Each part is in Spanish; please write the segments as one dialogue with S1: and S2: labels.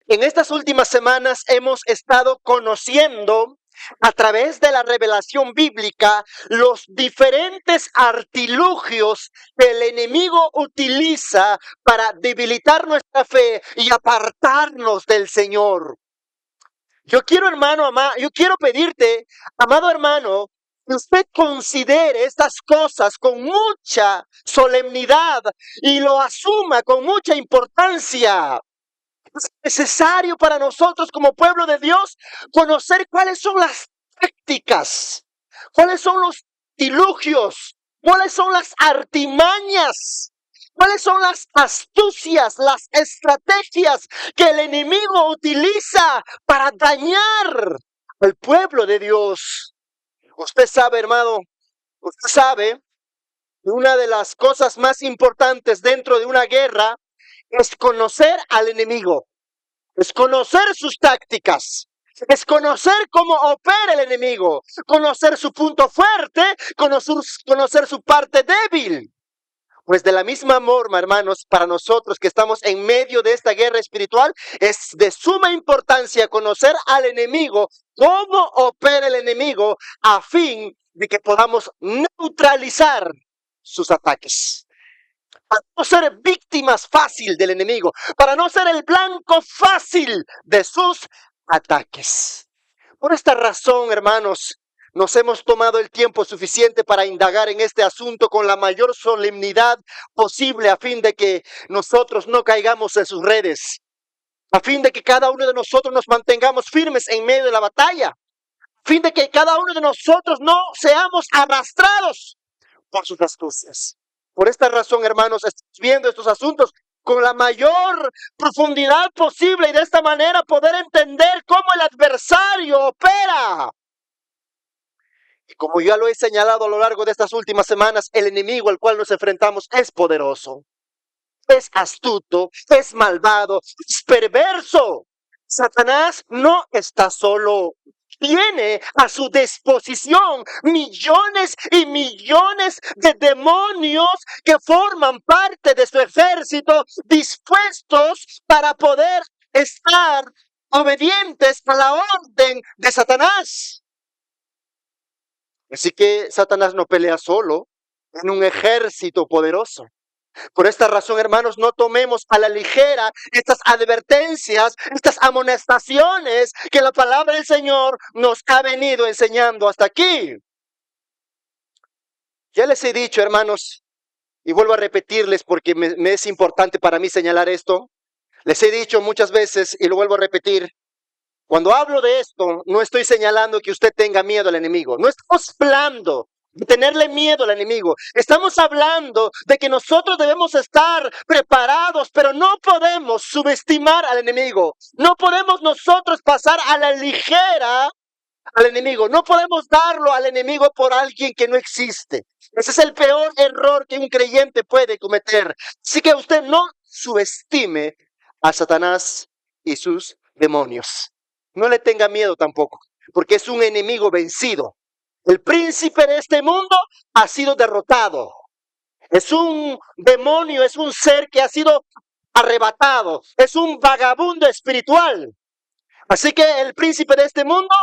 S1: En estas últimas semanas hemos estado conociendo a través de la revelación bíblica los diferentes artilugios que el enemigo utiliza para debilitar nuestra fe y apartarnos del Señor. Yo quiero pedirte, amado hermano, que usted considere estas cosas con mucha solemnidad y lo asuma con mucha importancia. Es necesario para nosotros como pueblo de Dios conocer cuáles son las tácticas, cuáles son los artilugios, cuáles son las artimañas, cuáles son las astucias, las estrategias que el enemigo utiliza para dañar al pueblo de Dios. Usted sabe, hermano, usted sabe que una de las cosas más importantes dentro de una guerra es conocer al enemigo, es conocer sus tácticas, es conocer cómo opera el enemigo, conocer su punto fuerte, conocer su parte débil. Pues de la misma forma, hermanos, para nosotros que estamos en medio de esta guerra espiritual, es de suma importancia conocer al enemigo, cómo opera el enemigo, a fin de que podamos neutralizar sus ataques. Para no ser víctimas fácil del enemigo, para no ser el blanco fácil de sus ataques. Por esta razón, hermanos, nos hemos tomado el tiempo suficiente para indagar en este asunto con la mayor solemnidad posible, a fin de que nosotros no caigamos en sus redes, a fin de que cada uno de nosotros nos mantengamos firmes en medio de la batalla, a fin de que cada uno de nosotros no seamos arrastrados por sus astucias. Por esta razón, hermanos, estamos viendo estos asuntos con la mayor profundidad posible y de esta manera poder entender cómo el adversario opera. Y como ya lo he señalado a lo largo de estas últimas semanas, el enemigo al cual nos enfrentamos es poderoso, es astuto, es malvado, es perverso. Satanás no está solo. Tiene a su disposición millones y millones de demonios que forman parte de su ejército, dispuestos para poder estar obedientes a la orden de Satanás. Así que Satanás no pelea solo, en un ejército poderoso. Por esta razón, hermanos, no tomemos a la ligera estas advertencias, estas amonestaciones que la palabra del Señor nos ha venido enseñando hasta aquí. Ya les he dicho, hermanos, y vuelvo a repetirles porque me es importante para mí señalar esto. Les he dicho muchas veces y lo vuelvo a repetir. Cuando hablo de esto, no estoy señalando que usted tenga miedo al enemigo. No estamos hablando de tenerle miedo al enemigo. Estamos hablando de que nosotros debemos estar preparados, pero no podemos subestimar al enemigo. No podemos nosotros pasar a la ligera al enemigo. No podemos darlo al enemigo por alguien que no existe. Ese es el peor error que un creyente puede cometer. Así que usted no subestime a Satanás y sus demonios. No le tenga miedo tampoco, porque es un enemigo vencido. El príncipe de este mundo ha sido derrotado. Es un demonio, es un ser que ha sido arrebatado. Es un vagabundo espiritual. Así que el príncipe de este mundo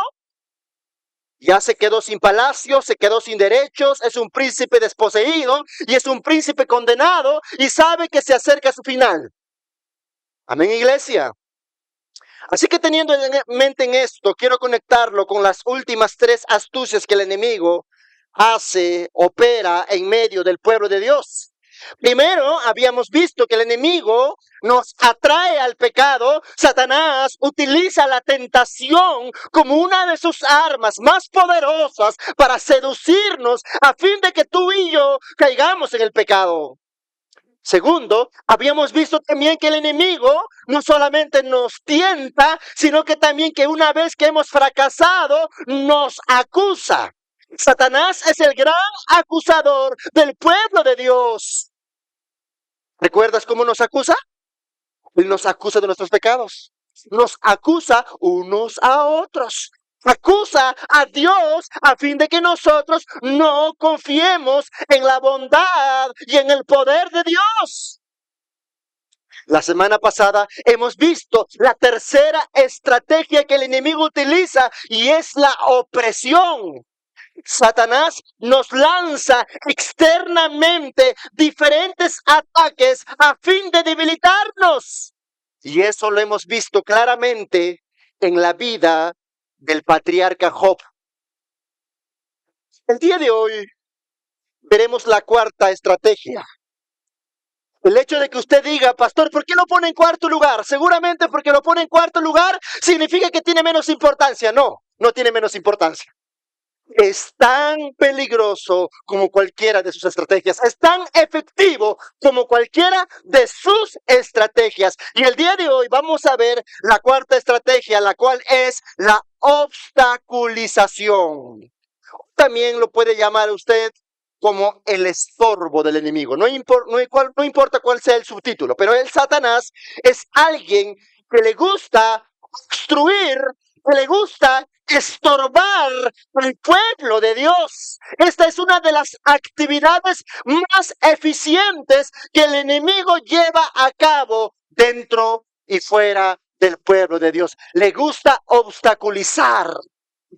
S1: ya se quedó sin palacio, se quedó sin derechos, es un príncipe desposeído y es un príncipe condenado y sabe que se acerca a su final. Amén, iglesia. Así que teniendo en mente en esto, quiero conectarlo con las últimas 3 astucias que el enemigo opera en medio del pueblo de Dios. Primero, habíamos visto que el enemigo nos atrae al pecado. Satanás utiliza la tentación como una de sus armas más poderosas para seducirnos a fin de que tú y yo caigamos en el pecado. Segundo, habíamos visto también que el enemigo no solamente nos tienta, sino que también que una vez que hemos fracasado, nos acusa. Satanás es el gran acusador del pueblo de Dios. ¿Recuerdas cómo nos acusa? Él nos acusa de nuestros pecados. Nos acusa unos a otros. Acusa a Dios a fin de que nosotros no confiemos en la bondad y en el poder de Dios. La semana pasada hemos visto la tercera estrategia que el enemigo utiliza y es la opresión. Satanás nos lanza externamente diferentes ataques a fin de debilitarnos. Y eso lo hemos visto claramente en la vida del patriarca Job. El día de hoy veremos la cuarta estrategia. El hecho de que usted diga, pastor, ¿por qué lo pone en cuarto lugar? Seguramente porque lo pone en cuarto lugar significa que tiene menos importancia. No, no tiene menos importancia. Es tan peligroso como cualquiera de sus estrategias. Es tan efectivo como cualquiera de sus estrategias. Y el día de hoy vamos a ver la cuarta estrategia, la cual es la obstaculización. También lo puede llamar usted como el estorbo del enemigo. No importa cuál sea el subtítulo, pero el Satanás es alguien que le gusta obstruir, que le gusta estorbar al pueblo de Dios. Esta es una de las actividades más eficientes que el enemigo lleva a cabo dentro y fuera del pueblo de Dios. Le gusta obstaculizar,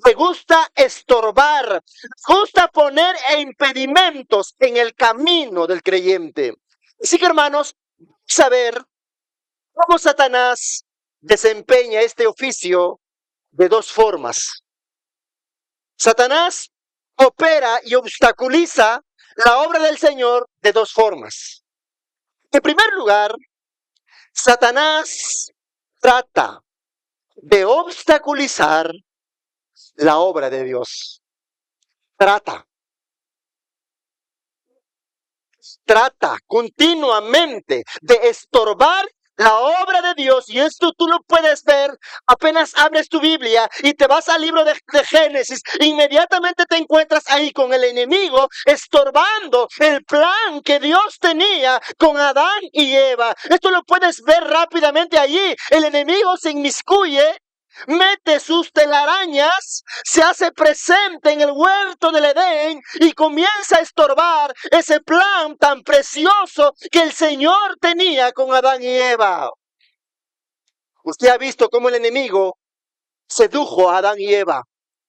S1: le gusta estorbar, le gusta poner impedimentos en el camino del creyente. Así que, hermanos, vamos a ver cómo Satanás desempeña este oficio de dos formas. Satanás opera y obstaculiza la obra del Señor de dos formas. En primer lugar, Satanás trata de obstaculizar la obra de Dios. Trata continuamente de estorbar la obra de Dios, y esto tú lo puedes ver apenas abres tu Biblia y te vas al libro de Génesis. Inmediatamente te encuentras ahí con el enemigo estorbando el plan que Dios tenía con Adán y Eva. Esto lo puedes ver rápidamente allí. El enemigo se inmiscuye, mete sus telarañas, se hace presente en el huerto del Edén y comienza a estorbar ese plan tan precioso que el Señor tenía con Adán y Eva. Usted ha visto cómo el enemigo sedujo a Adán y Eva.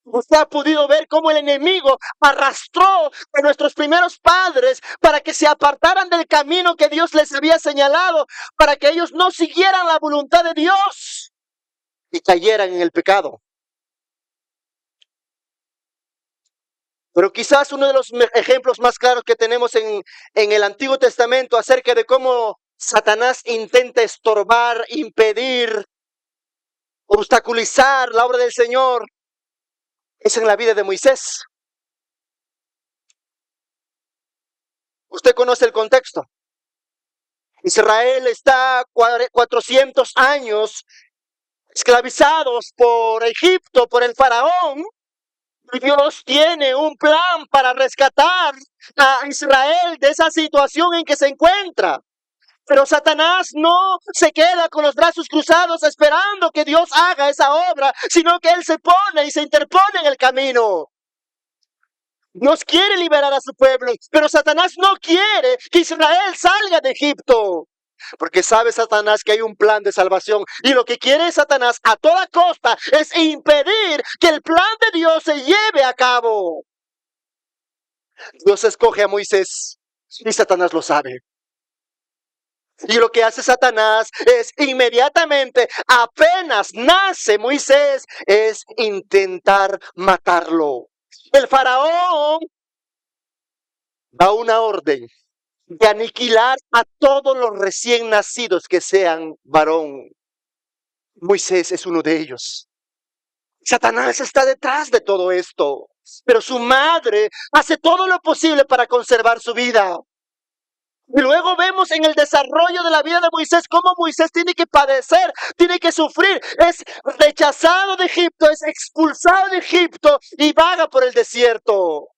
S1: Usted ha podido ver cómo el enemigo arrastró a nuestros primeros padres para que se apartaran del camino que Dios les había señalado, para que ellos no siguieran la voluntad de Dios y cayeran en el pecado. Pero quizás uno de los ejemplos más claros que tenemos en el Antiguo Testamento acerca de cómo Satanás intenta estorbar, impedir, obstaculizar la obra del Señor es en la vida de Moisés. Usted conoce el contexto. Israel está 400 años esclavizados por Egipto, por el faraón. Y Dios tiene un plan para rescatar a Israel de esa situación en que se encuentra. Pero Satanás no se queda con los brazos cruzados esperando que Dios haga esa obra, sino que él se pone y se interpone en el camino. Dios quiere liberar a su pueblo, pero Satanás no quiere que Israel salga de Egipto. Porque sabe Satanás que hay un plan de salvación, y lo que quiere Satanás a toda costa es impedir que el plan de Dios se lleve a cabo. Dios escoge a Moisés y Satanás lo sabe. Y lo que hace Satanás es inmediatamente, apenas nace Moisés, es intentar matarlo. El faraón da una orden de aniquilar a todos los recién nacidos que sean varón. Moisés es uno de ellos. Satanás está detrás de todo esto, pero su madre hace todo lo posible para conservar su vida. Y luego vemos en el desarrollo de la vida de Moisés cómo Moisés tiene que padecer, tiene que sufrir, es rechazado de Egipto, es expulsado de Egipto y vaga por el desierto.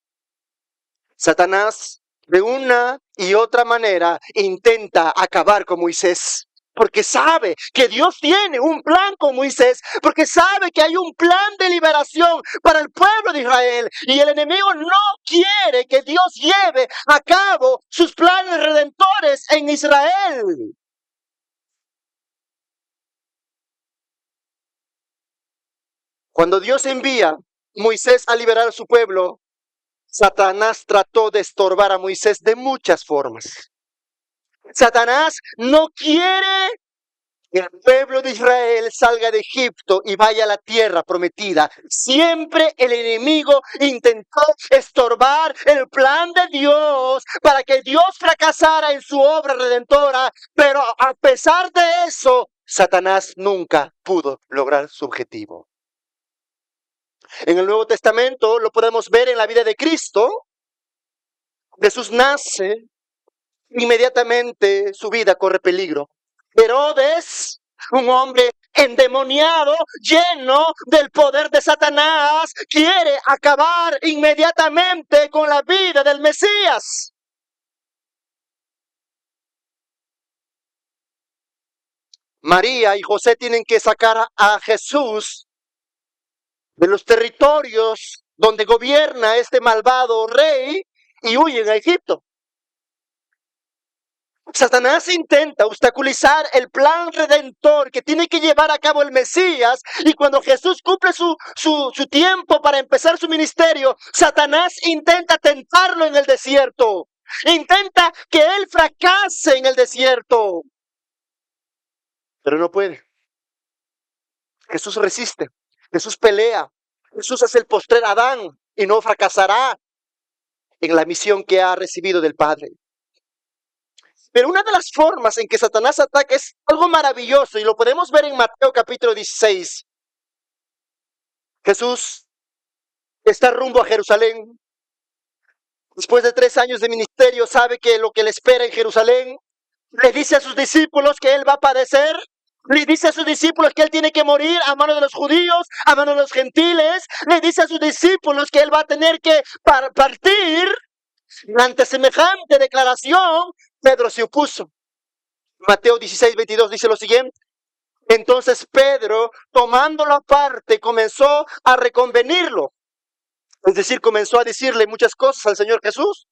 S1: Satanás, de una y otra manera, intenta acabar con Moisés, porque sabe que Dios tiene un plan con Moisés, porque sabe que hay un plan de liberación para el pueblo de Israel, y el enemigo no quiere que Dios lleve a cabo sus planes redentores en Israel. Cuando Dios envía a Moisés a liberar a su pueblo, Satanás trató de estorbar a Moisés de muchas formas. Satanás no quiere que el pueblo de Israel salga de Egipto y vaya a la tierra prometida. Siempre el enemigo intentó estorbar el plan de Dios para que Dios fracasara en su obra redentora, pero a pesar de eso, Satanás nunca pudo lograr su objetivo. En el Nuevo Testamento lo podemos ver en la vida de Cristo. Jesús nace, inmediatamente su vida corre peligro. Herodes, un hombre endemoniado, lleno del poder de Satanás, quiere acabar inmediatamente con la vida del Mesías. María y José tienen que sacar a Jesús de los territorios donde gobierna este malvado rey y huyen a Egipto. Satanás intenta obstaculizar el plan redentor que tiene que llevar a cabo el Mesías, y cuando Jesús cumple su tiempo para empezar su ministerio, Satanás intenta tentarlo en el desierto, intenta que él fracase en el desierto, pero no puede. Jesús resiste, Jesús pelea, Jesús es el postrer Adán y no fracasará en la misión que ha recibido del Padre. Pero una de las formas en que Satanás ataca es algo maravilloso y lo podemos ver en Mateo capítulo 16. Jesús está rumbo a Jerusalén. Después de 3 años de ministerio, sabe que lo que le espera en Jerusalén. Le dice a sus discípulos que él va a padecer. Le dice a sus discípulos que él tiene que morir a manos de los judíos, a manos de los gentiles. Le dice a sus discípulos que él va a tener que partir. Ante semejante declaración, Pedro se opuso. Mateo 16:22 dice lo siguiente. Entonces Pedro, tomándolo aparte, comenzó a reconvenirlo. Es decir, comenzó a decirle muchas cosas al Señor Jesús,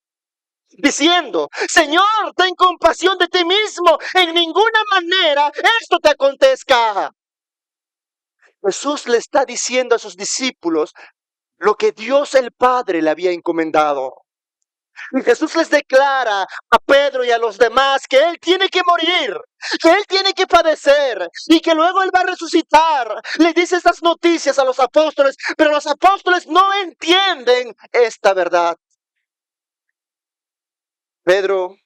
S1: diciendo: Señor, ten compasión de ti mismo, en ninguna manera esto te acontezca. Jesús le está diciendo a sus discípulos lo que Dios el Padre le había encomendado. Y Jesús les declara a Pedro y a los demás que Él tiene que morir, que Él tiene que padecer y que luego Él va a resucitar. Le dice estas noticias a los apóstoles, pero los apóstoles no entienden esta verdad. Pedro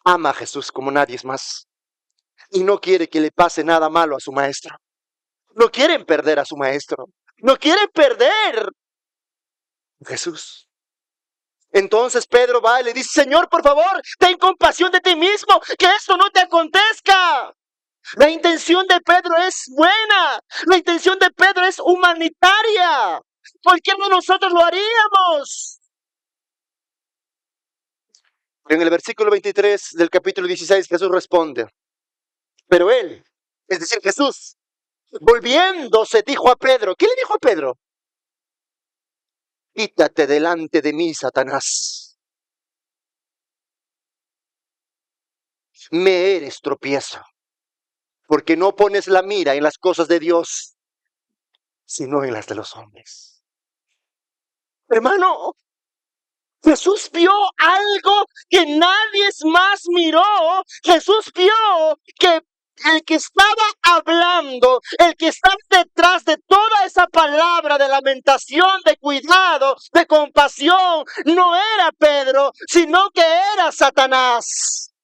S1: ama a Jesús como nadie más y no quiere que le pase nada malo a su maestro. No quieren perder a su maestro. No quieren perder a Jesús. Entonces Pedro va y le dice: Señor, por favor, ten compasión de ti mismo, que esto no te acontezca. La intención de Pedro es buena, la intención de Pedro es humanitaria. ¿Por qué no nosotros lo haríamos? En el versículo 23 del capítulo 16, Jesús responde: pero él, es decir, Jesús, volviéndose, dijo a Pedro. ¿Qué le dijo a Pedro? Quítate delante de mí, Satanás. Me eres tropiezo, porque no pones la mira en las cosas de Dios, sino en las de los hombres. Hermano, Jesús vio algo que nadie más miró. Jesús vio que el que estaba hablando, el que estaba detrás de toda esa palabra de lamentación, de cuidado, de compasión, no era Pedro, sino que era Satanás.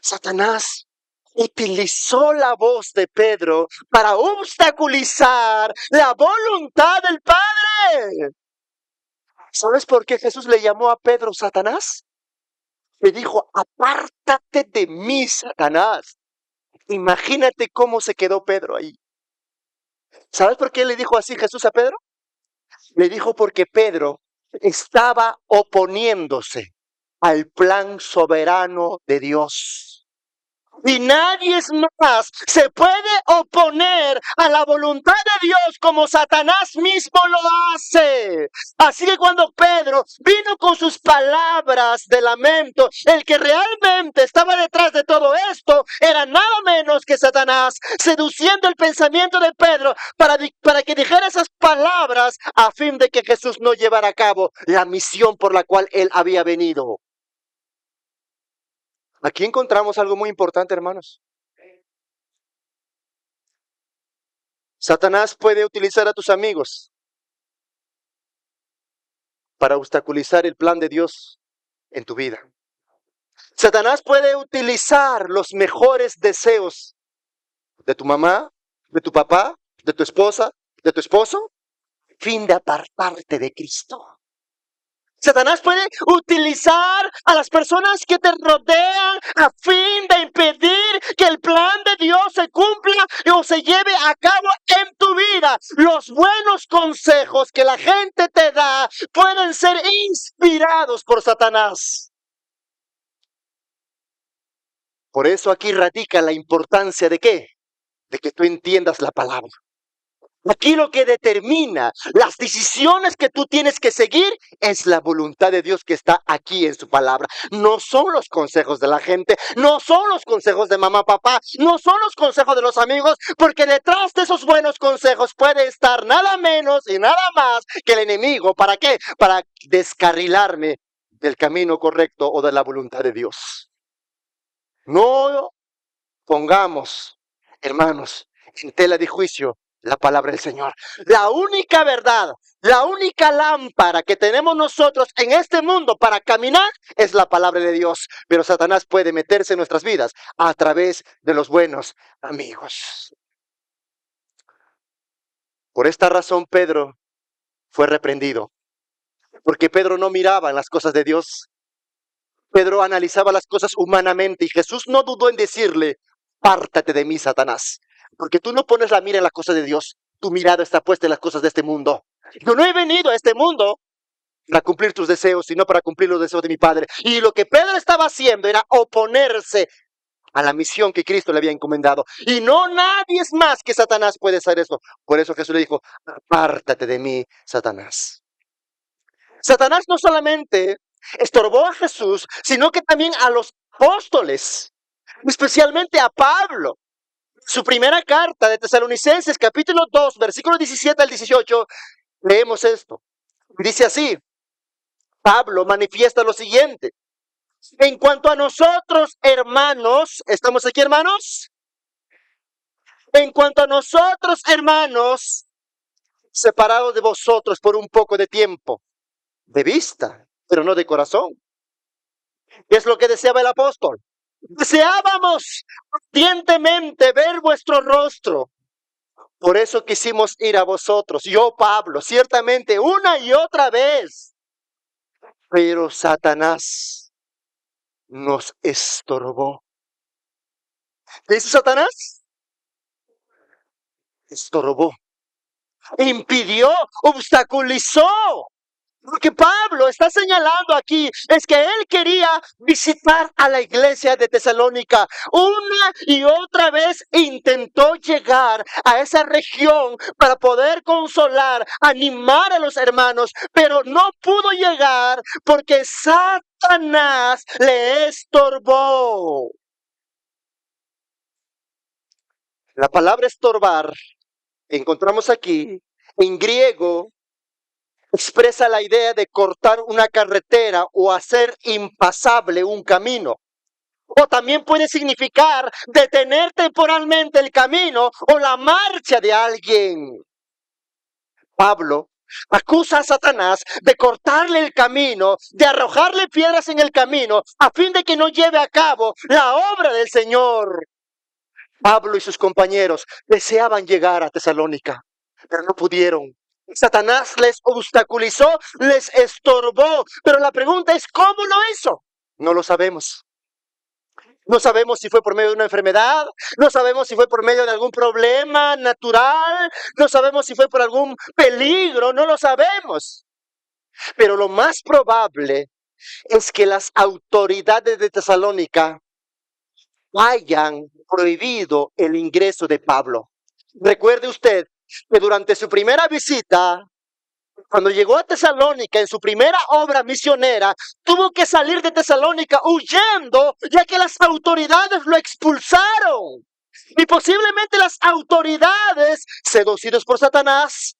S1: Satanás utilizó la voz de Pedro para obstaculizar la voluntad del Padre. ¿Sabes por qué Jesús le llamó a Pedro Satanás? Le dijo: apártate de mí, Satanás. Imagínate cómo se quedó Pedro ahí. ¿Sabes por qué le dijo así Jesús a Pedro? Le dijo porque Pedro estaba oponiéndose al plan soberano de Dios. Y nadie más se puede oponer a la voluntad de Dios como Satanás mismo lo hace. Así que cuando Pedro vino con sus palabras de lamento, el que realmente estaba detrás de todo esto era nada menos que Satanás, seduciendo el pensamiento de Pedro para que dijera esas palabras a fin de que Jesús no llevara a cabo la misión por la cual él había venido. Aquí encontramos algo muy importante, hermanos. Satanás puede utilizar a tus amigos para obstaculizar el plan de Dios en tu vida. Satanás puede utilizar los mejores deseos de tu mamá, de tu papá, de tu esposa, de tu esposo, a fin de apartarte de Cristo. Satanás puede utilizar a las personas que te rodean a fin de impedir que el plan de Dios se cumpla o se lleve a cabo en tu vida. Los buenos consejos que la gente te da pueden ser inspirados por Satanás. Por eso aquí radica la importancia de ¿qué? De que tú entiendas la palabra. Aquí lo que determina las decisiones que tú tienes que seguir es la voluntad de Dios que está aquí en su palabra. No son los consejos de la gente, no son los consejos de mamá, papá, no son los consejos de los amigos, porque detrás de esos buenos consejos puede estar nada menos y nada más que el enemigo. ¿Para qué? Para descarrilarme del camino correcto o de la voluntad de Dios. No pongamos, hermanos, en tela de juicio la palabra del Señor. La única verdad, la única lámpara que tenemos nosotros en este mundo para caminar es la palabra de Dios. Pero Satanás puede meterse en nuestras vidas a través de los buenos amigos. Por esta razón Pedro fue reprendido. Porque Pedro no miraba en las cosas de Dios. Pedro analizaba las cosas humanamente y Jesús no dudó en decirle: apártate de mí, Satanás. Porque tú no pones la mira en las cosas de Dios. Tu mirada está puesta en las cosas de este mundo. Yo no he venido a este mundo para cumplir tus deseos, sino para cumplir los deseos de mi Padre. Y lo que Pedro estaba haciendo era oponerse a la misión que Cristo le había encomendado. Y no nadie es más que Satanás puede hacer eso. Por eso Jesús le dijo: apártate de mí, Satanás. Satanás no solamente estorbó a Jesús, sino que también a los apóstoles, especialmente a Pablo. Su primera carta de Tesalonicenses, capítulo 2, versículos 17 al 18, leemos esto. Dice así: Pablo manifiesta lo siguiente: en cuanto a nosotros, hermanos, ¿estamos aquí, hermanos? En cuanto a nosotros, hermanos, separados de vosotros por un poco de tiempo, de vista, pero no de corazón. ¿Qué es lo que deseaba el apóstol? Deseábamos ardientemente ver vuestro rostro. Por eso quisimos ir a vosotros. Yo, Pablo, ciertamente una y otra vez. Pero Satanás nos estorbó. ¿Qué hizo Satanás? Estorbó. Impidió, obstaculizó. Lo que Pablo está señalando aquí es que él quería visitar a la iglesia de Tesalónica. Una y otra vez intentó llegar a esa región para poder consolar, animar a los hermanos, pero no pudo llegar porque Satanás le estorbó. La palabra estorbar, encontramos aquí en griego, expresa la idea de cortar una carretera o hacer impasable un camino. O también puede significar detener temporalmente el camino o la marcha de alguien. Pablo acusa a Satanás de cortarle el camino, de arrojarle piedras en el camino, a fin de que no lleve a cabo la obra del Señor. Pablo y sus compañeros deseaban llegar a Tesalónica, pero no pudieron. Satanás les obstaculizó, les estorbó. Pero la pregunta es, ¿cómo lo hizo? No lo sabemos. No sabemos si fue por medio de una enfermedad, no sabemos si fue por medio de algún problema natural, no sabemos si fue por algún peligro, no lo sabemos. Pero lo más probable es que las autoridades de Tesalónica hayan prohibido el ingreso de Pablo. Recuerde usted que durante su primera visita, cuando llegó a Tesalónica en su primera obra misionera, tuvo que salir de Tesalónica huyendo, ya que las autoridades lo expulsaron. Y posiblemente las autoridades, seducidos por Satanás,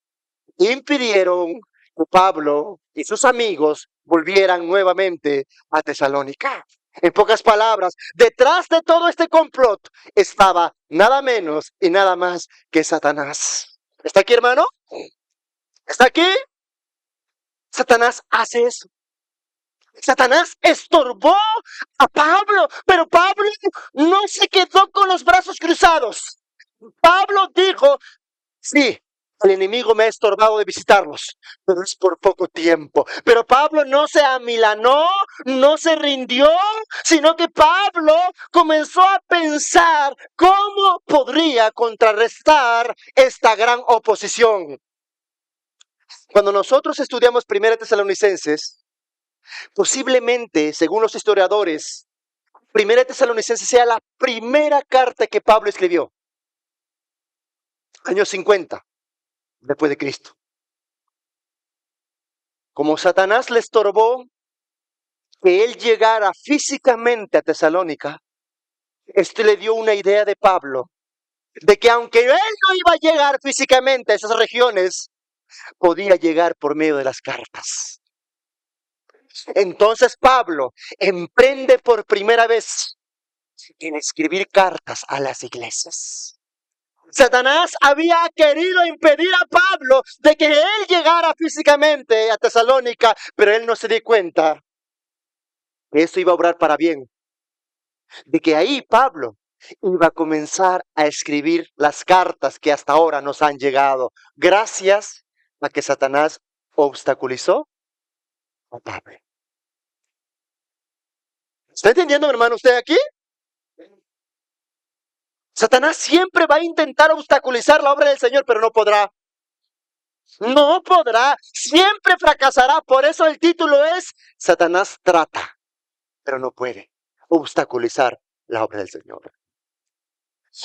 S1: impidieron que Pablo y sus amigos volvieran nuevamente a Tesalónica. En pocas palabras, detrás de todo este complot estaba nada menos y nada más que Satanás. ¿Está aquí, hermano? ¿Está aquí? Satanás hace eso. Satanás estorbó a Pablo, pero Pablo no se quedó con los brazos cruzados. Pablo dijo, sí, el enemigo me ha estorbado de visitarlos, pero es por poco tiempo. Pero Pablo no se amilanó, no se rindió, sino que Pablo comenzó a pensar cómo podría contrarrestar esta gran oposición. Cuando nosotros estudiamos 1 Tesalonicenses, posiblemente, según los historiadores, 1 Tesalonicenses sea la primera carta que Pablo escribió. Años 50, después de Cristo. Como Satanás le estorbó que él llegara físicamente a Tesalónica, esto le dio una idea de Pablo, de que aunque él no iba a llegar físicamente a esas regiones, podía llegar por medio de las cartas. Entonces Pablo emprende por primera vez en escribir cartas a las iglesias. Satanás había querido impedir a Pablo de que él llegara físicamente a Tesalónica, pero él no se dio cuenta que esto iba a obrar para bien. De que ahí Pablo iba a comenzar a escribir las cartas que hasta ahora nos han llegado, gracias a que Satanás obstaculizó a Pablo. ¿Está entendiendo, hermano, usted aquí? Satanás siempre va a intentar obstaculizar la obra del Señor, pero no podrá. No podrá, siempre fracasará. Por eso el título es Satanás trata, pero no puede obstaculizar la obra del Señor.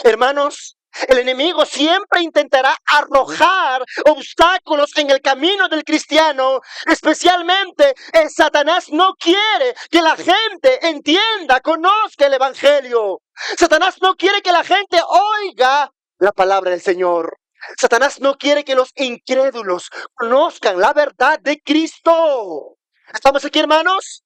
S1: Hermanos, el enemigo siempre intentará arrojar obstáculos en el camino del cristiano. Especialmente, Satanás no quiere que la gente entienda, conozca el evangelio. Satanás no quiere que la gente oiga la palabra del Señor. Satanás no quiere que los incrédulos conozcan la verdad de Cristo. ¿Estamos aquí, hermanos?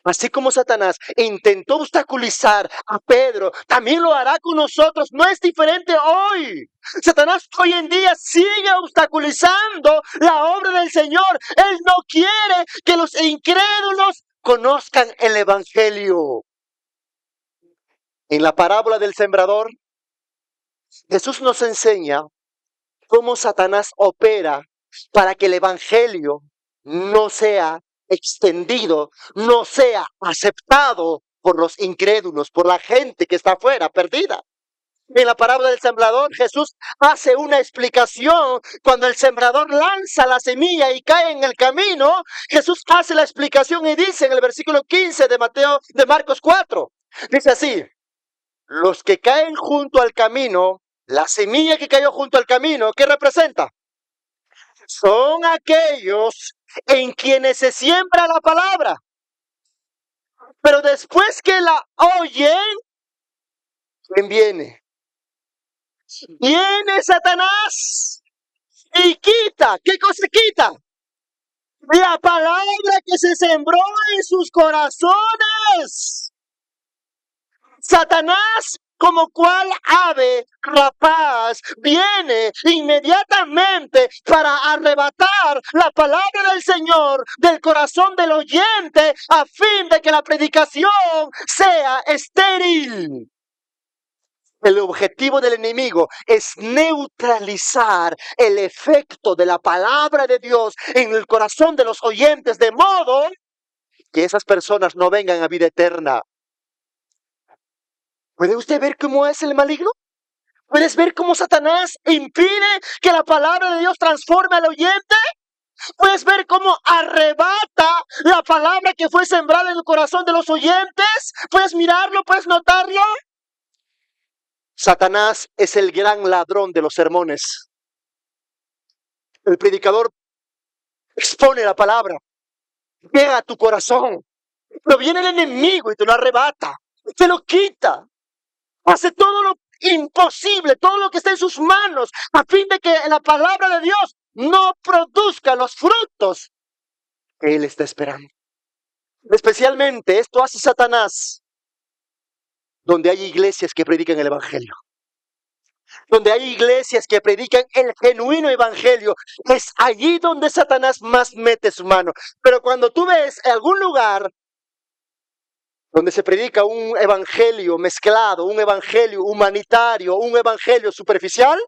S1: Así como Satanás intentó obstaculizar a Pedro, también lo hará con nosotros. No es diferente hoy. Satanás hoy en día sigue obstaculizando la obra del Señor. Él no quiere que los incrédulos conozcan el evangelio. En la parábola del sembrador, Jesús nos enseña cómo Satanás opera para que el evangelio no sea extendido, no sea aceptado por los incrédulos, por la gente que está afuera, perdida. En la parábola del sembrador, Jesús hace una explicación. Cuando el sembrador lanza la semilla y cae en el camino, Jesús hace la explicación y dice en el versículo 15 de Marcos 4, dice así: los que caen junto al camino, la semilla que cayó junto al camino, ¿qué representa? Son aquellos en quienes se siembra la palabra. Pero después que la oyen, ¿quién viene? Viene Satanás y quita. ¿Qué cosa quita? La palabra que se sembró en sus corazones. Satanás, como cual ave rapaz, viene inmediatamente para arrebatar la palabra del Señor del corazón del oyente, a fin de que la predicación sea estéril. El objetivo del enemigo es neutralizar el efecto de la palabra de Dios en el corazón de los oyentes, de modo que esas personas no vengan a vida eterna. ¿Puede usted ver cómo es el maligno? ¿Puedes ver cómo Satanás impide que la palabra de Dios transforme al oyente? ¿Puedes ver cómo arrebata la palabra que fue sembrada en el corazón de los oyentes? ¿Puedes mirarlo? ¿Puedes notarlo? Satanás es el gran ladrón de los sermones. El predicador expone la palabra, llega a tu corazón, pero viene el enemigo y te lo arrebata, te lo quita, hace todo lo imposible, todo lo que está en sus manos, a fin de que la palabra de Dios no produzca los frutos que Él está esperando. Especialmente esto hace Satanás donde hay iglesias que predican el evangelio. Donde hay iglesias que predican el genuino evangelio, es allí donde Satanás más mete su mano. Pero cuando tú ves algún lugar donde se predica un evangelio mezclado, un evangelio humanitario, un evangelio superficial,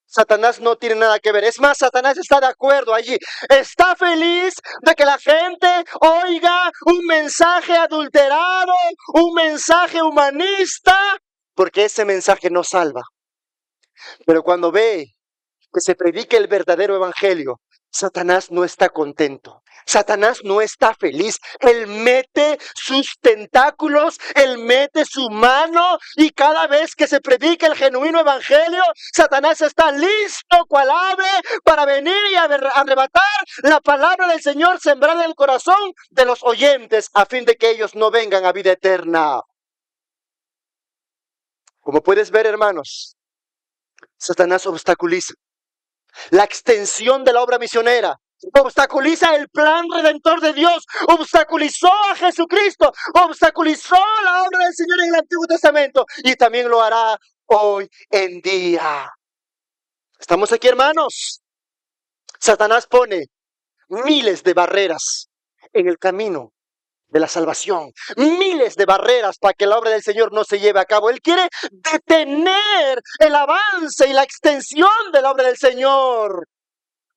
S1: Satanás no tiene nada que ver. Es más, Satanás está de acuerdo allí. Está feliz de que la gente oiga un mensaje adulterado, un mensaje humanista, porque ese mensaje no salva. Pero cuando ve que se predique el verdadero evangelio, Satanás no está contento. Satanás no está feliz. Él mete sus tentáculos, él mete su mano, y cada vez que se predica el genuino evangelio, Satanás está listo cual ave para venir y arrebatar la palabra del Señor sembrada en el corazón de los oyentes, a fin de que ellos no vengan a vida eterna. Como puedes ver, hermanos, Satanás obstaculiza la extensión de la obra misionera, obstaculiza el plan redentor de Dios, obstaculizó a Jesucristo, obstaculizó la obra del Señor en el Antiguo Testamento, y también lo hará hoy en día. ¿Estamos aquí, hermanos? Satanás pone miles de barreras en el camino de la salvación, miles de barreras para que la obra del Señor no se lleve a cabo. Él quiere detener el avance y la extensión de la obra del Señor.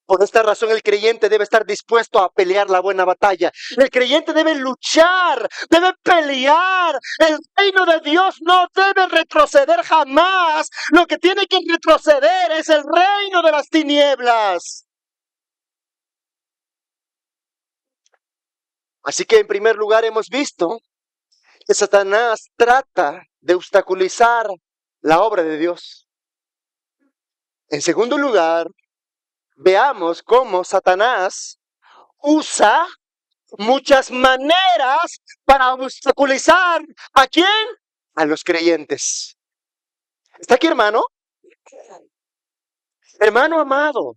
S1: Por esta razón el creyente debe estar dispuesto a pelear la buena batalla. El creyente debe luchar, debe pelear. El reino de Dios no debe retroceder jamás. Lo que tiene que retroceder es el reino de las tinieblas. Así que en primer lugar hemos visto que Satanás trata de obstaculizar la obra de Dios. En segundo lugar, veamos cómo Satanás usa muchas maneras para obstaculizar ¿a quién? A los creyentes. ¿Está aquí, hermano? Hermano amado,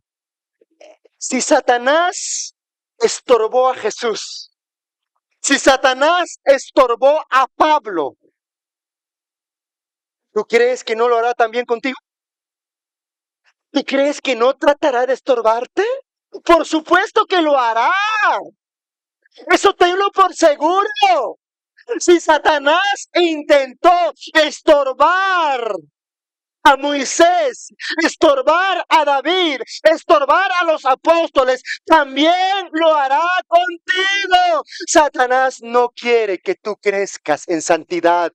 S1: si Satanás estorbó a Jesús, si Satanás estorbó a Pablo, ¿tú crees que no lo hará también contigo? ¿Tú crees que no tratará de estorbarte? Por supuesto que lo hará. Eso tenlo por seguro. Si Satanás intentó estorbar a Moisés, estorbar a David, estorbar a los apóstoles, también lo hará contigo. Satanás no quiere que tú crezcas en santidad.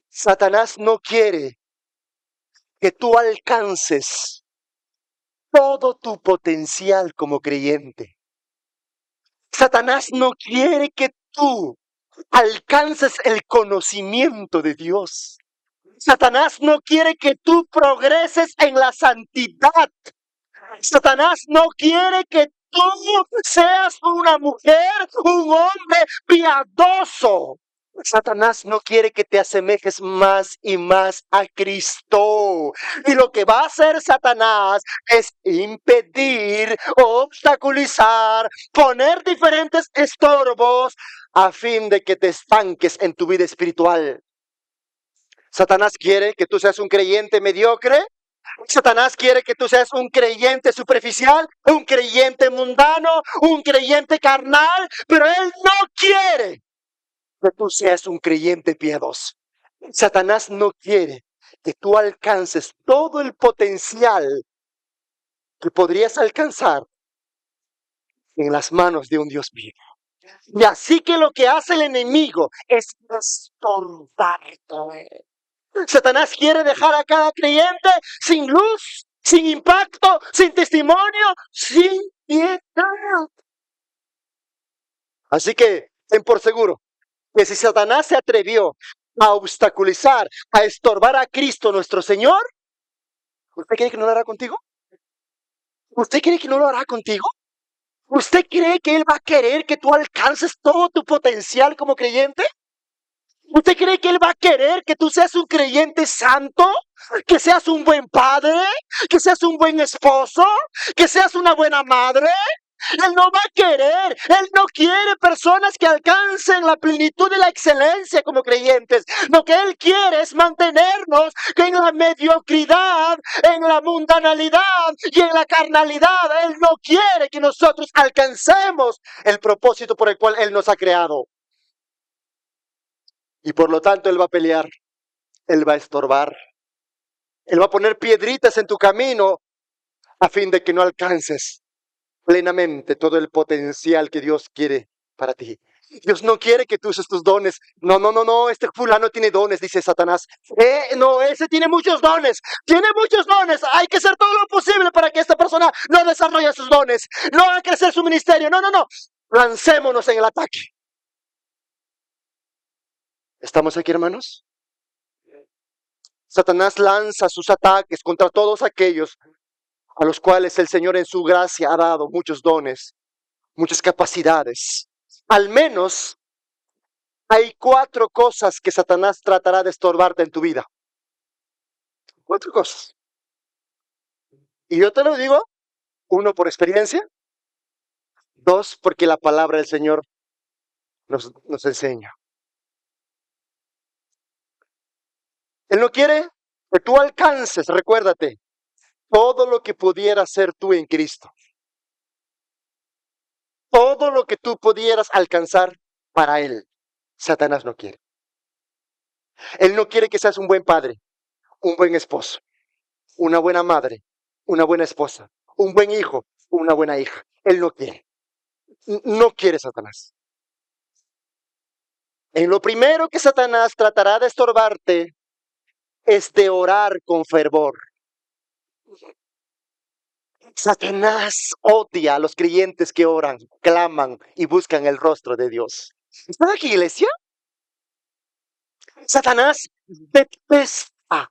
S1: Satanás no quiere que tú alcances todo tu potencial como creyente. Satanás no quiere que tú alcances el conocimiento de Dios. Satanás no quiere que tú progreses en la santidad. Satanás no quiere que tú seas una mujer, un hombre piadoso. Satanás no quiere que te asemejes más y más a Cristo. Y lo que va a hacer Satanás es impedir, obstaculizar, poner diferentes estorbos a fin de que te estanques en tu vida espiritual. Satanás quiere que tú seas un creyente mediocre. Satanás quiere que tú seas un creyente superficial, un creyente mundano, un creyente carnal, pero él no quiere que tú seas un creyente piadoso. Satanás no quiere que tú alcances todo el potencial que podrías alcanzar en las manos de un Dios vivo. Y así que lo que hace el enemigo es estorbarte. Satanás quiere dejar a cada creyente sin luz, sin impacto, sin testimonio, sin piedad. Así que ten por seguro que si Satanás se atrevió a obstaculizar, a estorbar a Cristo nuestro Señor, ¿usted cree que no lo hará contigo? ¿Usted cree que no lo hará contigo? ¿Usted cree que Él va a querer que tú alcances todo tu potencial como creyente? ¿Usted cree que Él va a querer que tú seas un creyente santo? ¿Que seas un buen padre? ¿Que seas un buen esposo? ¿Que seas una buena madre? Él no va a querer, Él no quiere personas que alcancen la plenitud y la excelencia como creyentes. Lo que Él quiere es mantenernos en la mediocridad, en la mundanalidad y en la carnalidad. Él no quiere que nosotros alcancemos el propósito por el cual Él nos ha creado. Y por lo tanto Él va a pelear, Él va a estorbar, Él va a poner piedritas en tu camino a fin de que no alcances plenamente todo el potencial que Dios quiere para ti. Dios no quiere que tú uses tus dones. No, este fulano tiene dones, dice Satanás. No, ese tiene muchos dones. Hay que hacer todo lo posible para que esta persona no desarrolle sus dones, no haga crecer su ministerio. No. Lancémonos en el ataque. ¿Estamos aquí, hermanos? Satanás lanza sus ataques contra todos aquellos a los cuales el Señor en su gracia ha dado muchos dones, muchas capacidades. Al menos hay 4 cosas que Satanás tratará de estorbarte en tu vida. 4 cosas. Y yo te lo digo, 1 por experiencia, 2 porque la palabra del Señor nos enseña. Él no quiere que tú alcances, recuérdate, todo lo que pudieras ser tú en Cristo. Todo lo que tú pudieras alcanzar para Él. Satanás no quiere. Él no quiere que seas un buen padre, un buen esposo, una buena madre, una buena esposa, un buen hijo, una buena hija. Él no quiere. No quiere Satanás. En lo primero que Satanás tratará de estorbarte es de orar con fervor. Satanás odia a los creyentes que oran, claman y buscan el rostro de Dios. ¿Están aquí, iglesia? Satanás detesta,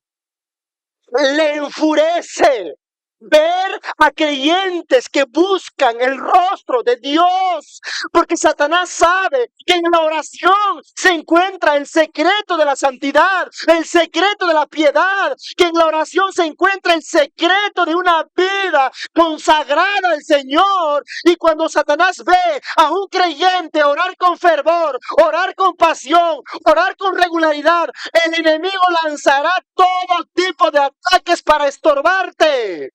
S1: le enfurece ver a creyentes que buscan el rostro de Dios, porque Satanás sabe que en la oración se encuentra el secreto de la santidad, el secreto de la piedad, que en la oración se encuentra el secreto de una vida consagrada al Señor. Y cuando Satanás ve a un creyente orar con fervor, orar con pasión, orar con regularidad, el enemigo lanzará todo tipo de ataques para estorbarte.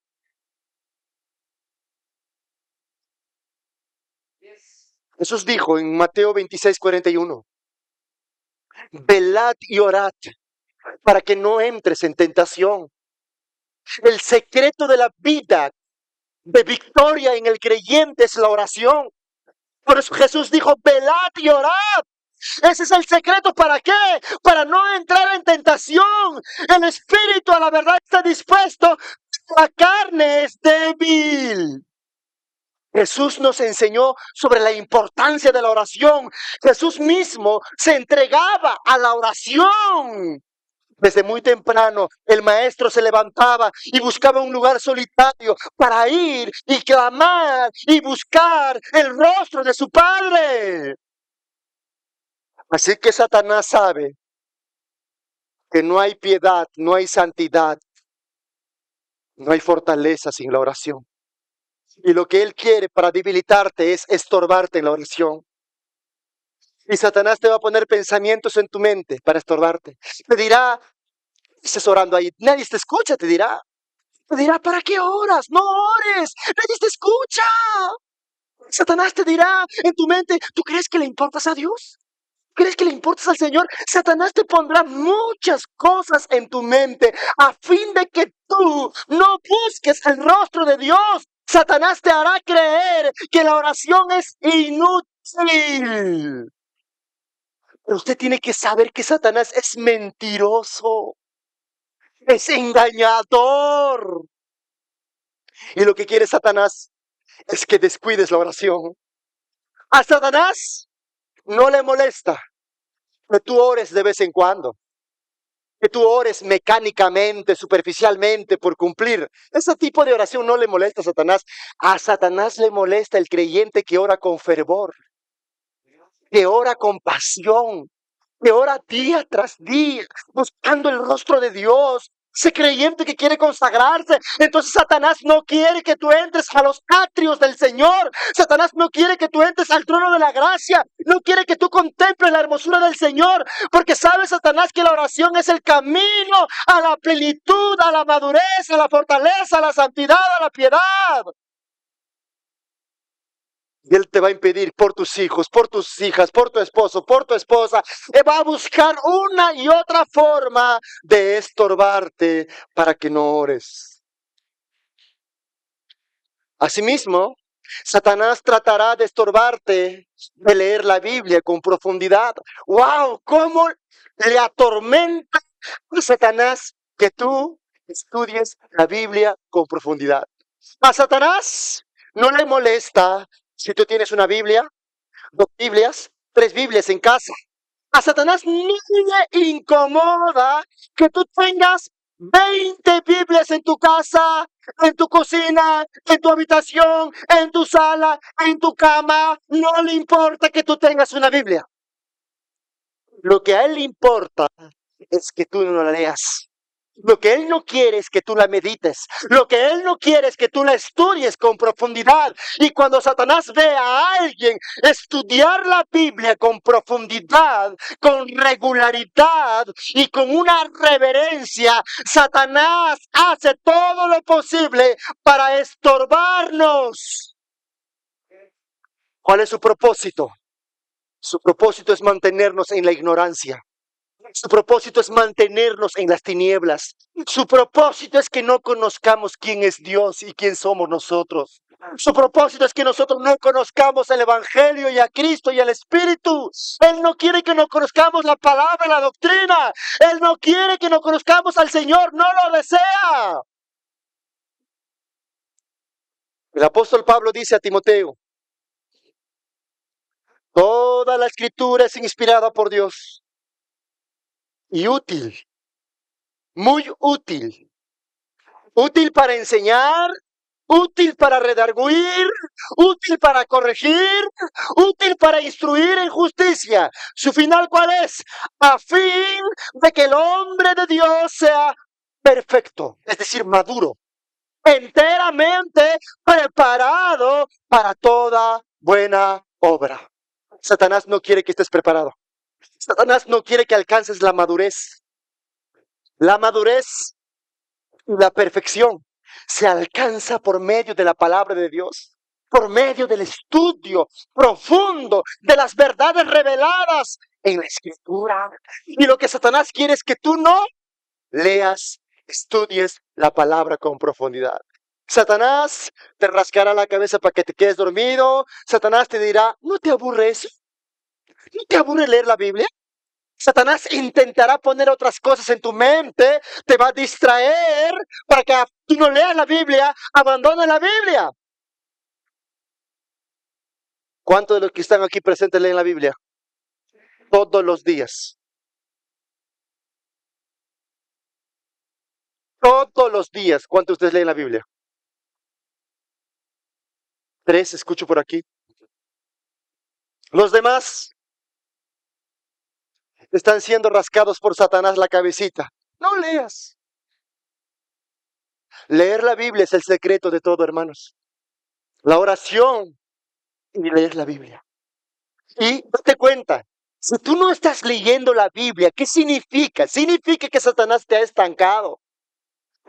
S1: Jesús dijo en Mateo 26:41, velad y orad para que no entres en tentación. El secreto de la vida de victoria en el creyente es la oración. Por eso Jesús dijo, velad y orad. Ese es el secreto. ¿Para qué? Para no entrar en tentación. El espíritu a la verdad está dispuesto, la carne es débil. Jesús nos enseñó sobre la importancia de la oración. Jesús mismo se entregaba a la oración. Desde muy temprano el maestro se levantaba y buscaba un lugar solitario para ir y clamar y buscar el rostro de su Padre. Así que Satanás sabe que no hay piedad, no hay santidad, no hay fortaleza sin la oración. Y lo que él quiere para debilitarte es estorbarte en la oración. Y Satanás te va a poner pensamientos en tu mente para estorbarte. Te dirá, estás orando ahí, nadie te escucha, te dirá. Te dirá, ¿para qué oras? No ores, nadie te escucha. Satanás te dirá en tu mente, ¿tú crees que le importas a Dios? ¿Crees que le importas al Señor? Satanás te pondrá muchas cosas en tu mente a fin de que tú no busques el rostro de Dios. Satanás te hará creer que la oración es inútil. Pero usted tiene que saber que Satanás es mentiroso, es engañador. Y lo que quiere Satanás es que descuides la oración. A Satanás no le molesta que tú ores de vez en cuando, que tú ores mecánicamente, superficialmente, por cumplir. Ese tipo de oración no le molesta a Satanás. A Satanás le molesta el creyente que ora con fervor, que ora con pasión, que ora día tras día, buscando el rostro de Dios. Ese creyente que quiere consagrarse. Entonces Satanás no quiere que tú entres a los atrios del Señor. Satanás no quiere que tú entres al trono de la gracia. No quiere que tú contemples la hermosura del Señor. Porque sabe Satanás que la oración es el camino a la plenitud, a la madurez, a la fortaleza, a la santidad, a la piedad. Y Él te va a impedir por tus hijos, por tus hijas, por tu esposo, por tu esposa. Él va a buscar una y otra forma de estorbarte para que no ores. Asimismo, Satanás tratará de estorbarte de leer la Biblia con profundidad. ¡Wow! ¿Cómo le atormenta a Satanás que tú estudies la Biblia con profundidad? A Satanás no le molesta si tú tienes una Biblia, 2 Biblias, 3 Biblias en casa. A Satanás no le incomoda que tú tengas 20 Biblias en tu casa, en tu cocina, en tu habitación, en tu sala, en tu cama. No le importa que tú tengas una Biblia. Lo que a él le importa es que tú no la leas. Lo que Él no quiere es que tú la medites. Lo que Él no quiere es que tú la estudies con profundidad. Y cuando Satanás ve a alguien estudiar la Biblia con profundidad, con regularidad y con una reverencia, Satanás hace todo lo posible para estorbarnos. ¿Cuál es su propósito? Su propósito es mantenernos en la ignorancia. Su propósito es mantenernos en las tinieblas. Su propósito es que no conozcamos quién es Dios y quién somos nosotros. Su propósito es que nosotros no conozcamos el Evangelio y a Cristo y al Espíritu. Él no quiere que no conozcamos la palabra y la doctrina. Él no quiere que no conozcamos al Señor. No lo desea. El apóstol Pablo dice a Timoteo: toda la escritura es inspirada por Dios y útil, muy útil. Útil para enseñar, útil para redarguir, útil para corregir, útil para instruir en justicia. ¿Su final cuál es? A fin de que el hombre de Dios sea perfecto, es decir, maduro, enteramente preparado para toda buena obra. Satanás no quiere que estés preparado. Satanás no quiere que alcances la madurez. La madurez y la perfección se alcanza por medio de la palabra de Dios, por medio del estudio profundo de las verdades reveladas en la Escritura. Y lo que Satanás quiere es que tú no leas, estudies la palabra con profundidad. Satanás te rascará la cabeza para que te quedes dormido. Satanás te dirá: ¿no te aburre eso? ¿No te aburre leer la Biblia? Satanás intentará poner otras cosas en tu mente, te va a distraer para que tú no leas la Biblia, abandones la Biblia. ¿Cuántos de los que están aquí presentes leen la Biblia? Todos los días. Todos los días. ¿Cuántos de ustedes leen la Biblia? 3, escucho por aquí. Los demás están siendo rascados por Satanás la cabecita. No leas. Leer la Biblia es el secreto de todo, hermanos. La oración y leer la Biblia. Y date cuenta, si tú no estás leyendo la Biblia, ¿qué significa? Significa que Satanás te ha estancado.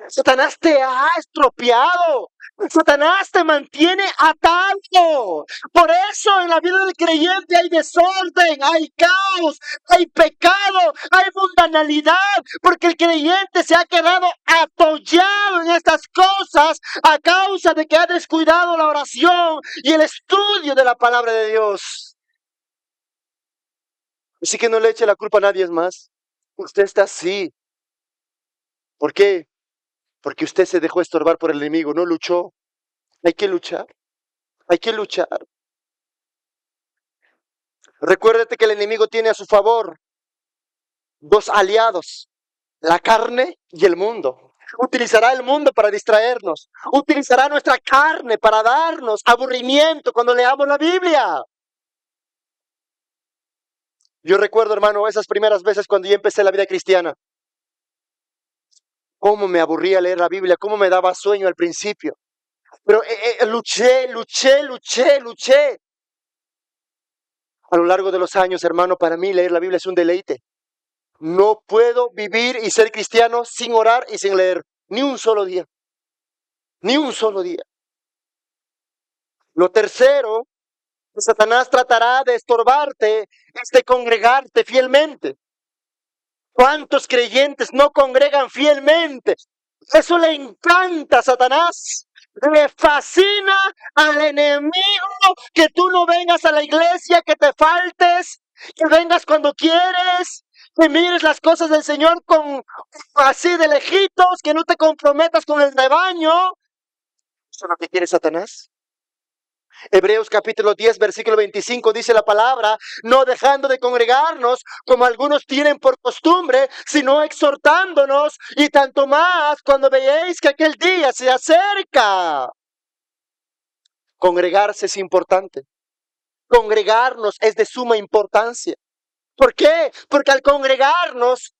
S1: Satanás te ha estropeado. Satanás te mantiene atado. Por eso en la vida del creyente hay desorden, hay caos, hay pecado, hay mundanalidad. Porque el creyente se ha quedado atollado en estas cosas a causa de que ha descuidado la oración y el estudio de la palabra de Dios. Así que no le eche la culpa a nadie más. Usted está así. ¿Por qué? Porque usted se dejó estorbar por el enemigo, no luchó. Hay que luchar. Hay que luchar. Recuérdate que el enemigo tiene a su favor dos aliados, la carne y el mundo. Utilizará el mundo para distraernos. Utilizará nuestra carne para darnos aburrimiento cuando leamos la Biblia. Yo recuerdo, hermano, esas primeras veces cuando yo empecé la vida cristiana. Cómo me aburría leer la Biblia, cómo me daba sueño al principio. Pero luché. A lo largo de los años, hermano, para mí leer la Biblia es un deleite. No puedo vivir y ser cristiano sin orar y sin leer. Ni un solo día. Ni un solo día. Lo tercero que Satanás tratará de estorbarte es de congregarte fielmente. ¿Cuántos creyentes no congregan fielmente? Eso le encanta a Satanás. Le fascina al enemigo que tú no vengas a la iglesia, que te faltes, que vengas cuando quieres, que mires las cosas del Señor con así de lejitos, que no te comprometas con el rebaño. ¿Eso es lo que quiere Satanás? Hebreos capítulo 10, versículo 25 dice la palabra, no dejando de congregarnos como algunos tienen por costumbre, sino exhortándonos, y tanto más cuando veáis que aquel día se acerca. Congregarse es importante. Congregarnos es de suma importancia. ¿Por qué? Porque al congregarnos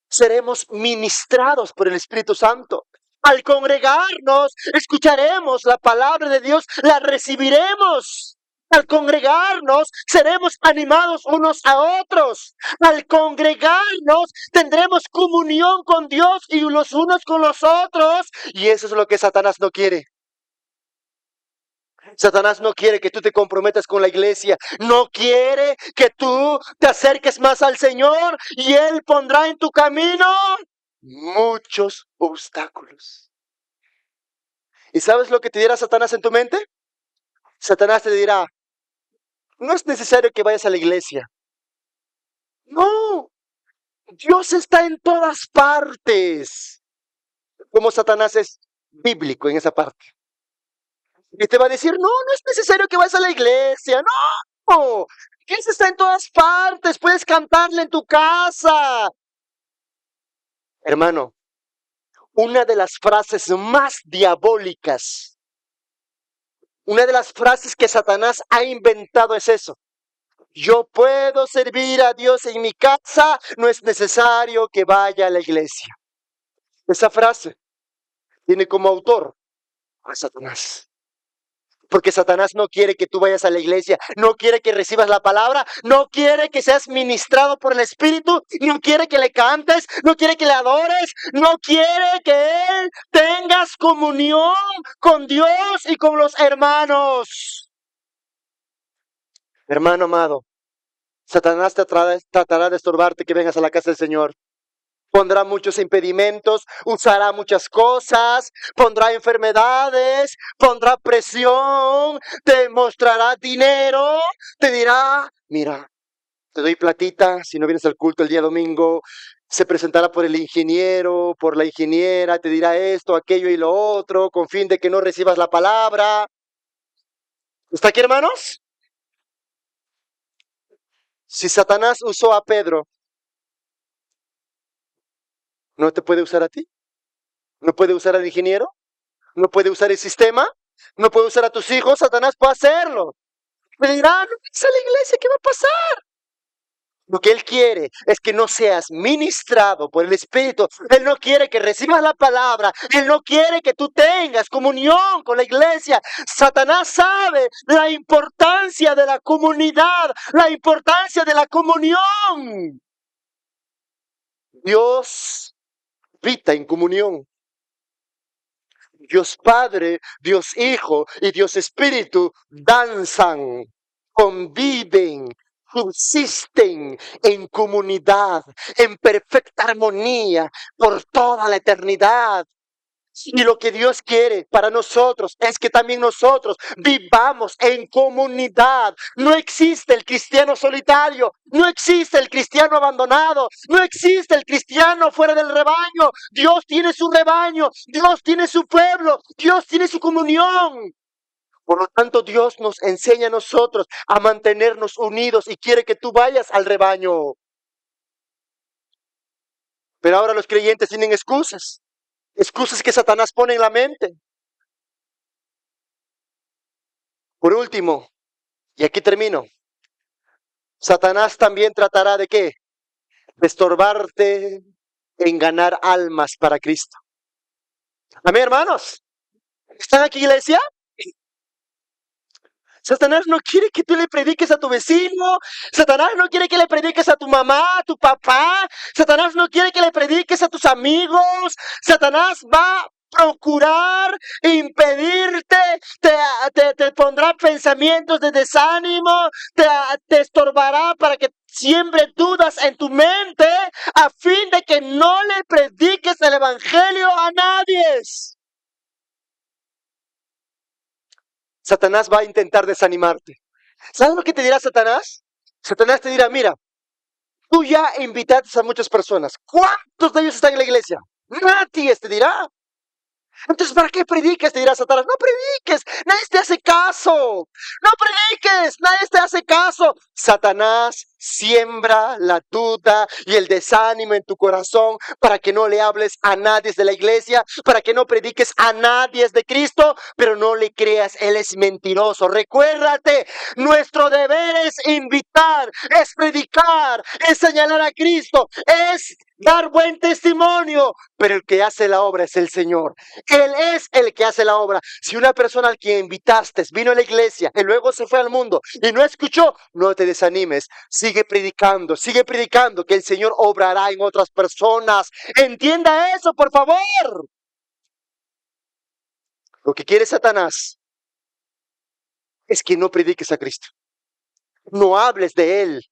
S1: seremos ministrados por el Espíritu Santo. Al congregarnos, escucharemos la palabra de Dios, la recibiremos. Al congregarnos, seremos animados unos a otros. Al congregarnos, tendremos comunión con Dios y los unos con los otros. Y eso es lo que Satanás no quiere. Satanás no quiere que tú te comprometas con la iglesia. No quiere que tú te acerques más al Señor. Y Él pondrá en tu camino muchos obstáculos. ¿Y sabes lo que te dirá Satanás en tu mente? Satanás te dirá, no es necesario que vayas a la iglesia. No, Dios está en todas partes. Como Satanás es bíblico en esa parte. Y te va a decir, no es necesario que vayas a la iglesia. No, Dios está en todas partes. Puedes cantarle en tu casa. Hermano, una de las frases más diabólicas, una de las frases que Satanás ha inventado es eso. Yo puedo servir a Dios en mi casa, no es necesario que vaya a la iglesia. Esa frase tiene como autor a Satanás. Porque Satanás no quiere que tú vayas a la iglesia, no quiere que recibas la palabra, no quiere que seas ministrado por el Espíritu, no quiere que le cantes, no quiere que le adores, no quiere que Él tengas comunión con Dios y con los hermanos. Hermano amado, Satanás tratará de estorbarte que vengas a la casa del Señor. Pondrá muchos impedimentos, usará muchas cosas, pondrá enfermedades, pondrá presión, te mostrará dinero, te dirá, mira, te doy platita si no vienes al culto el día domingo, se presentará por el ingeniero, por la ingeniera, te dirá esto, aquello y lo otro, con fin de que no recibas la palabra. ¿Está aquí, hermanos? Si Satanás usó a Pedro, ¿no te puede usar a ti? ¿No puede usar al ingeniero? ¿No puede usar el sistema? ¿No puede usar a tus hijos? Satanás puede hacerlo. Me dirán, no vas a la iglesia, ¿qué va a pasar? Lo que Él quiere es que no seas ministrado por el Espíritu. Él no quiere que recibas la palabra. Él no quiere que tú tengas comunión con la iglesia. Satanás sabe la importancia de la comunidad, la importancia de la comunión. Dios habita en comunión. Dios Padre, Dios Hijo y Dios Espíritu danzan, conviven, subsisten en comunidad, en perfecta armonía por toda la eternidad. Y lo que Dios quiere para nosotros es que también nosotros vivamos en comunidad. No existe el cristiano solitario, no existe el cristiano abandonado, no existe el cristiano fuera del rebaño. Dios tiene su rebaño, Dios tiene su pueblo, Dios tiene su comunión. Por lo tanto, Dios nos enseña a nosotros a mantenernos unidos y quiere que tú vayas al rebaño. Pero ahora los creyentes tienen excusas. Excusas que Satanás pone en la mente. Por último, y aquí termino, Satanás también tratará de ¿qué? De estorbarte en ganar almas para Cristo. Amén, hermanos. ¿Están aquí, iglesia? Satanás no quiere que tú le prediques a tu vecino. Satanás no quiere que le prediques a tu mamá, a tu papá. Satanás no quiere que le prediques a tus amigos. Satanás va a procurar impedirte, te pondrá pensamientos de desánimo, te estorbará para que siempre dudas en tu mente a fin de que no le prediques el evangelio a nadie. Satanás va a intentar desanimarte. ¿Sabes lo que te dirá Satanás? Satanás te dirá, mira, tú ya invitaste a muchas personas. ¿Cuántos de ellos están en la iglesia? Nadie te dirá. Entonces, ¿para qué prediques? Te dirá Satanás. No prediques, nadie te hace caso. No prediques, nadie te hace caso. Satanás siembra la duda y el desánimo en tu corazón para que no le hables a nadie de la iglesia, para que no prediques a nadie de Cristo, pero no le creas, él es mentiroso. Recuérdate, nuestro deber es invitar, es predicar, es señalar a Cristo, es dar buen testimonio, pero el que hace la obra es el Señor. Él es el que hace la obra. Si una persona al que invitaste vino a la iglesia y luego se fue al mundo y no escuchó, no te desanimes. Sigue predicando que el Señor obrará en otras personas. Entienda eso, por favor. Lo que quiere Satanás es que no prediques a Cristo. No hables de Él.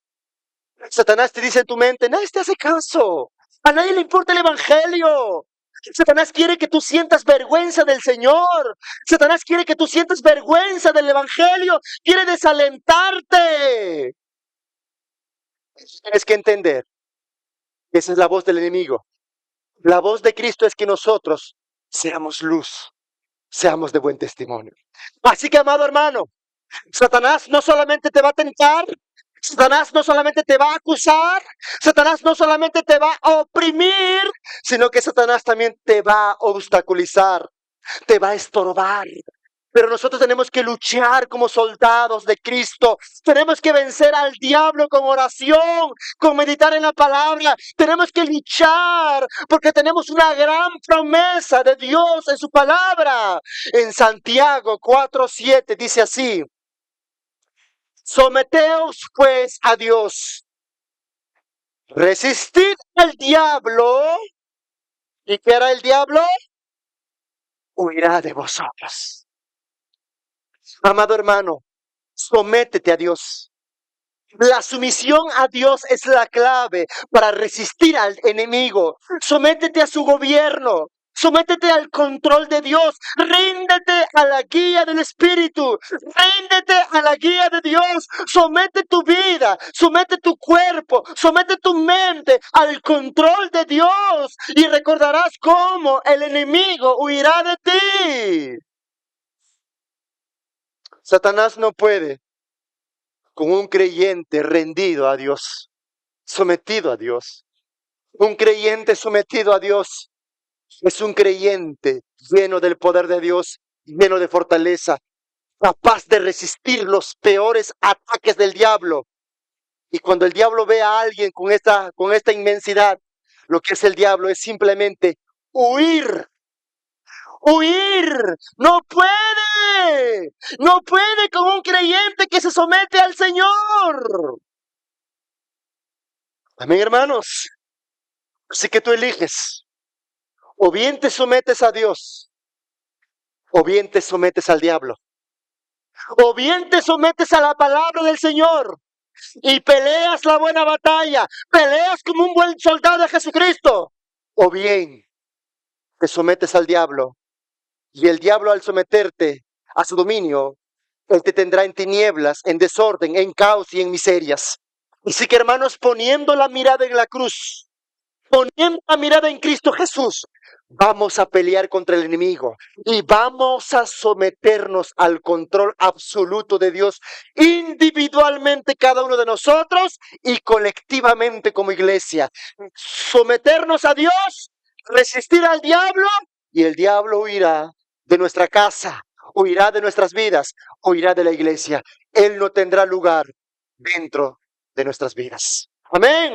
S1: Satanás te dice en tu mente, nadie te hace caso. A nadie le importa el evangelio. Satanás quiere que tú sientas vergüenza del Señor. Satanás quiere que tú sientas vergüenza del evangelio. Quiere desalentarte. Tienes que entender que esa es la voz del enemigo. La voz de Cristo es que nosotros seamos luz, seamos de buen testimonio. Así que, amado hermano, Satanás no solamente te va a tentar, Satanás no solamente te va a acusar, Satanás no solamente te va a oprimir, sino que Satanás también te va a obstaculizar, te va a estorbar. Pero nosotros tenemos que luchar como soldados de Cristo. Tenemos que vencer al diablo con oración, con meditar en la palabra. Tenemos que luchar porque tenemos una gran promesa de Dios en su palabra. En Santiago 4:7 dice así: someteos pues a Dios, resistid al diablo, ¿y qué hará el diablo? Huirá de vosotros. Amado hermano, sométete a Dios. La sumisión a Dios es la clave para resistir al enemigo. Sométete a su gobierno. Sométete al control de Dios. Ríndete a la guía del Espíritu. Ríndete a la guía de Dios. Somete tu vida. Somete tu cuerpo. Somete tu mente al control de Dios. Y recordarás cómo el enemigo huirá de ti. Satanás no puede con un creyente rendido a Dios, sometido a Dios. Un creyente sometido a Dios es un creyente lleno del poder de Dios, lleno de fortaleza, capaz de resistir los peores ataques del diablo. Y cuando el diablo ve a alguien con esta inmensidad, lo que es el diablo es simplemente huir. Huir, no puede con un creyente que se somete al Señor. Amén, hermanos. Así que tú eliges, o bien te sometes a Dios, o bien te sometes al diablo, o bien te sometes a la palabra del Señor y peleas la buena batalla, peleas como un buen soldado de Jesucristo, o bien te sometes al diablo. Y el diablo, al someterte a su dominio, él te tendrá en tinieblas, en desorden, en caos y en miserias. Así que, hermanos, poniendo la mirada en la cruz, poniendo la mirada en Cristo Jesús, vamos a pelear contra el enemigo y vamos a someternos al control absoluto de Dios, individualmente cada uno de nosotros y colectivamente como iglesia. Someternos a Dios, resistir al diablo, y el diablo huirá de nuestra casa, huirá de nuestras vidas, huirá de la iglesia. Él no tendrá lugar dentro de nuestras vidas. Amén.